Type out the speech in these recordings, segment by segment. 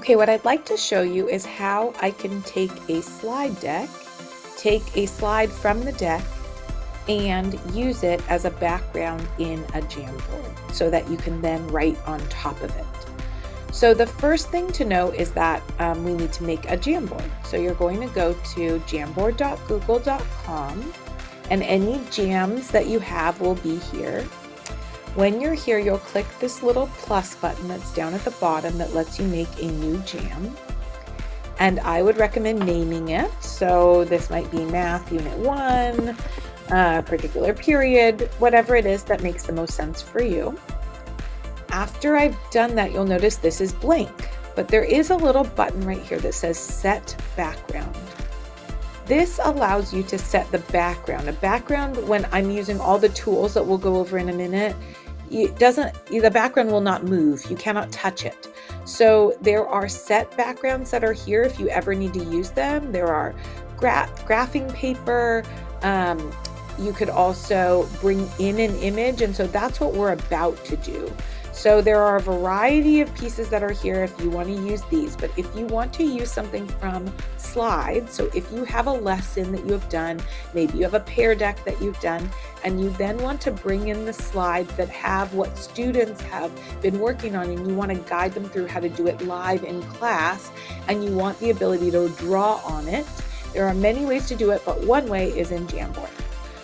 Okay, what I'd like to show you is how I can take a slide deck, take a slide from the deck, and use it as a background in a Jamboard so that you can then write on top of it. So the first thing to know is that we need to make a Jamboard. So you're going to go to jamboard.google.com and any jams that you have will be here. When you're here, you'll click this little plus button that's down at the bottom that lets you make a new jam. And I would recommend naming it. So this might be Math Unit 1, particular period, whatever it is that makes the most sense for you. After I've done that, you'll notice this is blank, but there is a little button right here that says Set Background. This allows you to set the background. A background, when I'm using all the tools that we'll go over in a minute, the background will not move. You cannot touch it. So there are set backgrounds that are here if you ever need to use them. There are graphing paper. You could also bring in an image, and so that's what we're about to do. So there are a variety of pieces that are here if you want to use these, but if you want to use something from slides, so if you have a lesson that you have done, maybe you have a Pear deck that you've done, and you then want to bring in the slides that have what students have been working on, and you want to guide them through how to do it live in class, and you want the ability to draw on it, there are many ways to do it, but one way is in Jamboard.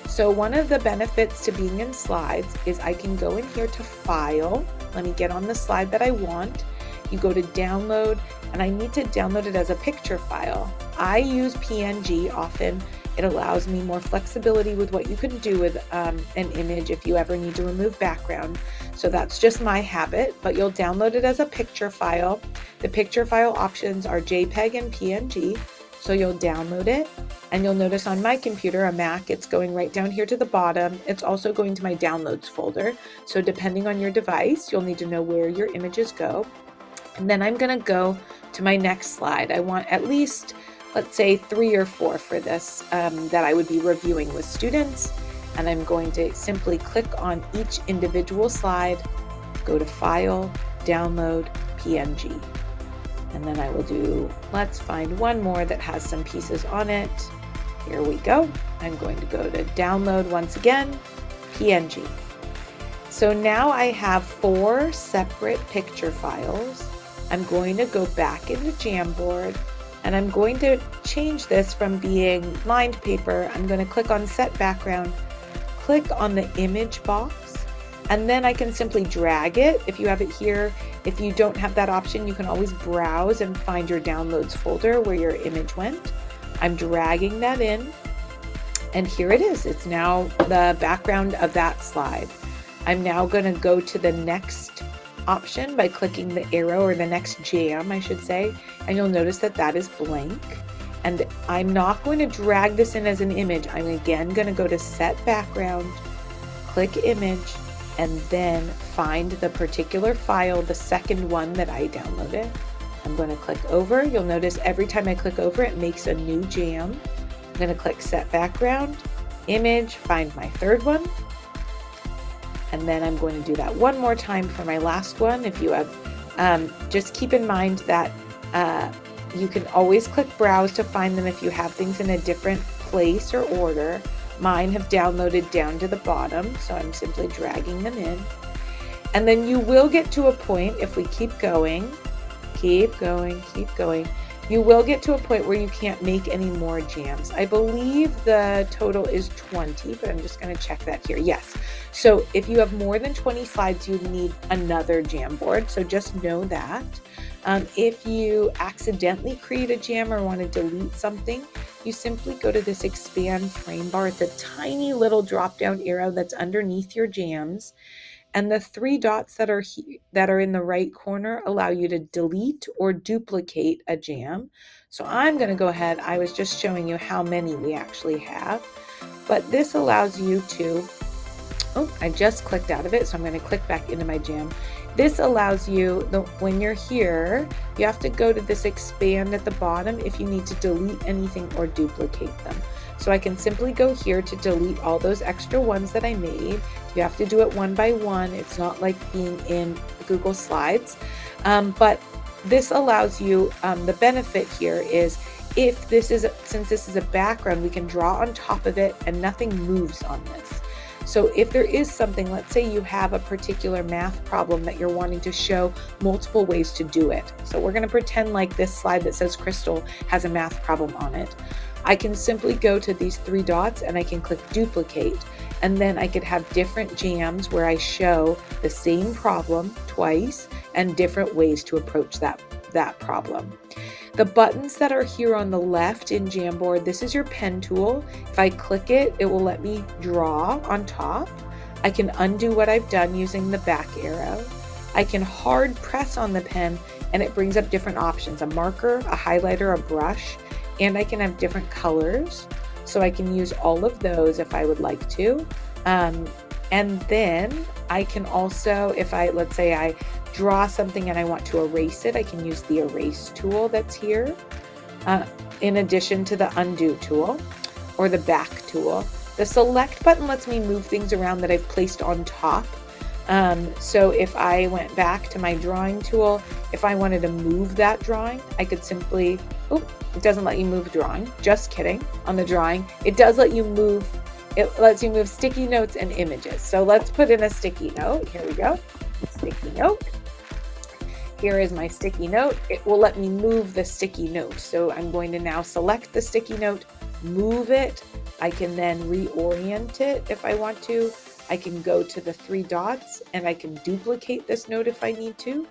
So one of the benefits to being in slides is I can go in here to File. Let me get on the slide that I want. You go to Download, and I need to download it as a picture file. I use PNG often. It allows me more flexibility with what you can do with an image if you ever need to remove background. So that's just my habit, but you'll download it as a picture file. The picture file options are JPEG and PNG. So you'll download it, and you'll notice on my computer, a Mac, it's going right down here to the bottom. It's also going to my downloads folder. So depending on your device, you'll need to know where your images go. And then I'm going to go to my next slide. I want at least, let's say 3 or 4 for this that I would be reviewing with students. And I'm going to simply click on each individual slide, go to File, Download, PNG. And then I will do, let's find one more that has some pieces on it. Here we go. I'm going to go to Download once again, PNG. So now I have 4 separate picture files. I'm going to go back into Jamboard, and I'm going to change this from being lined paper. I'm going to click on Set Background, click on the image box, and then I can simply drag it. If you have it here, if you don't have that option, you can always browse and find your downloads folder where your image went. I'm dragging that in, and here it is. It's now the background of that slide. I'm now going to go to the next option by clicking the arrow, or the next jam, I should say, and you'll notice that that is blank. And I'm not going to drag this in as an image. I'm again going to go to Set Background, click Image, and then find the particular file, the second one that I downloaded. I'm going to click over. You'll notice every time I click over, it makes a new jam. I'm going to click Set Background, Image, find my third one. And then I'm going to do that one more time for my last one. If you have, just keep in mind that you can always click Browse to find them if you have things in a different place or order. Mine have downloaded down to the bottom, so I'm simply dragging them in. And then you will get to a point, if we keep going, you will get to a point where you can't make any more jams. I believe the total is 20, but I'm just going to check that here. Yes. So if you have more than 20 slides, you need another Jamboard. So just know that. If you accidentally create a jam or want to delete something, you simply go to this expand frame bar. It's a tiny little drop down arrow that's underneath your jams. And the 3 dots that are in the right corner allow you to delete or duplicate a jam. So I'm going to go ahead. I was just showing you how many we actually have. But this allows you to, I just clicked out of it, so I'm going to click back into my jam. This allows you, when you're here, you have to go to this expand at the bottom if you need to delete anything or duplicate them. So I can simply go here to delete all those extra ones that I made. You have to do it one by one. It's not like being in Google Slides. But this allows you, the benefit here is if this is, since this is a background, we can draw on top of it and nothing moves on this. So if there is something, let's say you have a particular math problem that you're wanting to show multiple ways to do it. So we're going to pretend like this slide that says Crystal has a math problem on it. I can simply go to these three dots and I can click duplicate, and then I could have different jams where I show the same problem twice and different ways to approach that problem. The buttons that are here on the left in Jamboard, this is your pen tool. If I click it, it will let me draw on top. I can undo what I've done using the back arrow. I can hard press on the pen and it brings up different options, a marker, a highlighter, a brush, and I can have different colors. So I can use all of those if I would like to. And then I can also, if let's say I draw something and I want to erase it, I can use the erase tool that's here, in addition to the undo tool or the back tool. The select button lets me move things around that I've placed on top. So if I went back to my drawing tool, if I wanted to move that drawing, I could simply, it doesn't let you move drawing, just kidding. On the drawing, it does let you move. It lets you move sticky notes and images. So let's put in a sticky note. Here we go. Sticky note. Here is my sticky note. It will let me move the sticky note. So I'm going to now select the sticky note, move it. I can then reorient it if I want to. I can go to the three dots and I can duplicate this note if I need to.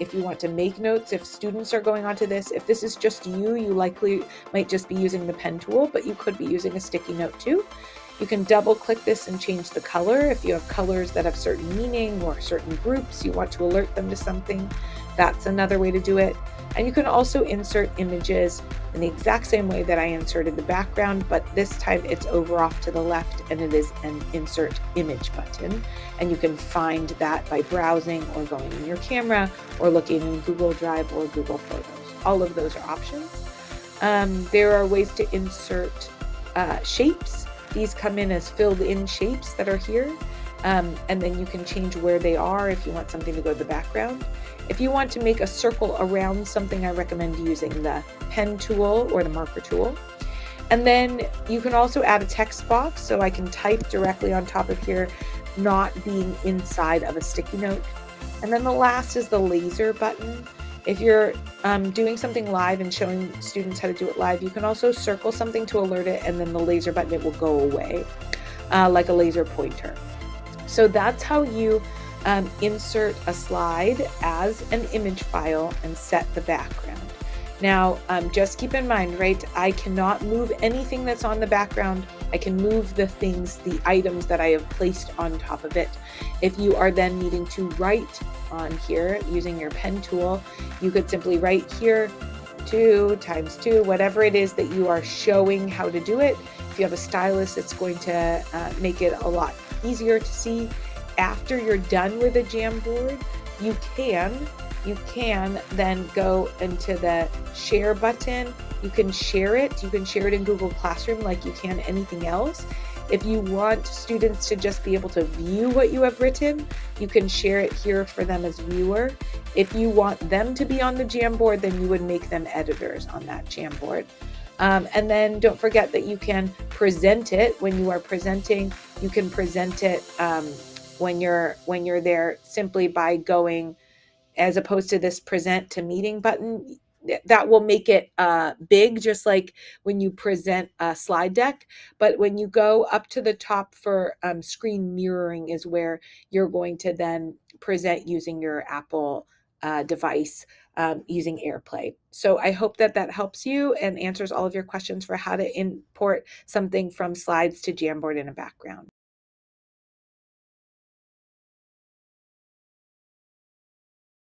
If you want to make notes, if students are going onto this, if this is just you, you likely might just be using the pen tool, but you could be using a sticky note too. You can double click this and change the color. If you have colors that have certain meaning or certain groups, you want to alert them to something, that's another way to do it. And you can also insert images in the exact same way that I inserted the background, but this time it's over off to the left and it is an insert image button. And you can find that by browsing or going in your camera or looking in Google Drive or Google Photos. All of those are options. There are ways to insert shapes. These come in as filled in shapes that are here. And then you can change where they are if you want something to go to the background. If you want to make a circle around something, I recommend using the pen tool or the marker tool. And then you can also add a text box, so I can type directly on top of here, not being inside of a sticky note. And then the last is the laser button. If you're doing something live and showing students how to do it live, you can also circle something to alert it, and then the laser button, it will go away, like a laser pointer. So that's how you insert a slide as an image file and set the background. Now, just keep in mind, right, I cannot move anything that's on the background. I can move the things, the items that I have placed on top of it. If you are then needing to write on here using your pen tool, you could simply write here 2 times 2, whatever it is that you are showing how to do it. If you have a stylus, it's going to make it a lot easier to see. After you're done with a Jamboard, you can then go into the share button. You can share it. You can share it in Google Classroom like you can anything else. If you want students to just be able to view what you have written, you can share it here for them as viewer. If you want them to be on the Jamboard, then you would make them editors on that Jamboard. And then don't forget that you can present it when you are presenting. You can present it when you're there simply by going, as opposed to this present to meeting button, that will make it big, just like when you present a slide deck. But when you go up to the top for screen mirroring is where you're going to then present using your Apple device, using AirPlay. So I hope that that helps you and answers all of your questions for how to import something from slides to Jamboard in a background.